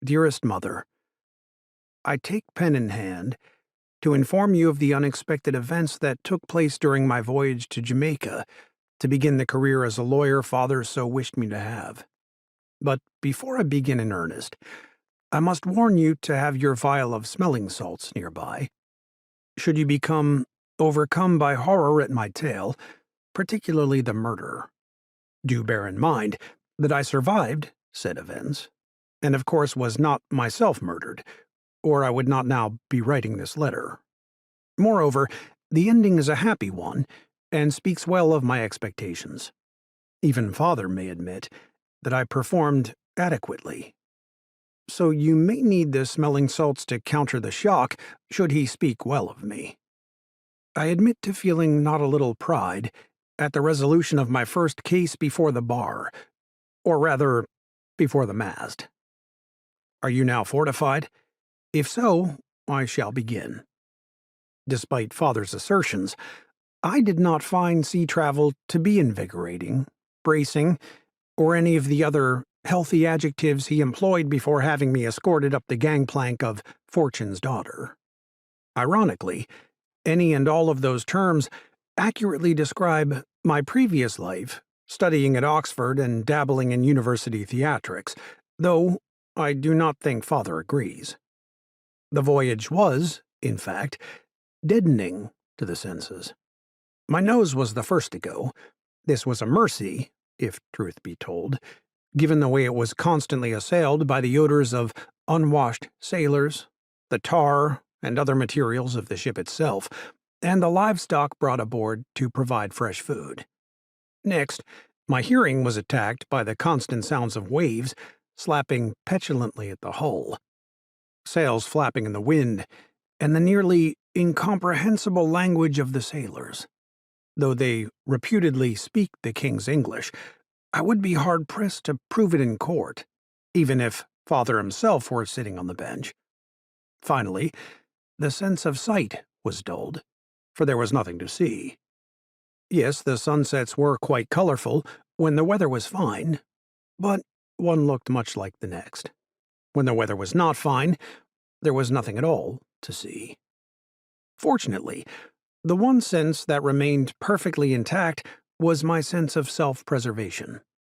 Dearest Mother, I take pen in hand to inform you of the unexpected events that took place during my voyage to Jamaica to begin the career as a lawyer Father so wished me to have. But before I begin in earnest, I must warn you to have your vial of smelling salts nearby. Should you become overcome by horror at my tale, particularly the murder, do bear in mind that I survived said events, and of course was not myself murdered, or I would not now be writing this letter. Moreover, the ending is a happy one, and speaks well of my expectations. Even Father may admit that I performed adequately. So you may need the smelling salts to counter the shock, should he speak well of me. I admit to feeling not a little pride at the resolution of my first case before the bar, or rather, before the mast. Are you now fortified? If so, I shall begin. Despite Father's assertions, I did not find sea travel to be invigorating, bracing, or any of the other healthy adjectives he employed before having me escorted up the gangplank of Fortune's Daughter. Ironically, any and all of those terms accurately describe my previous life, studying at Oxford and dabbling in university theatrics, though I do not think Father agrees. The voyage was, in fact, deadening to the senses. My nose was the first to go. This was a mercy, if truth be told, given the way it was constantly assailed by the odors of unwashed sailors, the tar and other materials of the ship itself, and the livestock brought aboard to provide fresh food. Next, my hearing was attacked by the constant sounds of waves slapping petulantly at the hull, sails flapping in the wind, and the nearly incomprehensible language of the sailors. Though they reputedly speak the King's English, I would be hard-pressed to prove it in court, even if Father himself were sitting on the bench. Finally, the sense of sight was dulled, for there was nothing to see. Yes, the sunsets were quite colorful when the weather was fine, but one looked much like the next. When the weather was not fine, there was nothing at all to see. Fortunately, the one sense that remained perfectly intact was my sense of self-preservation.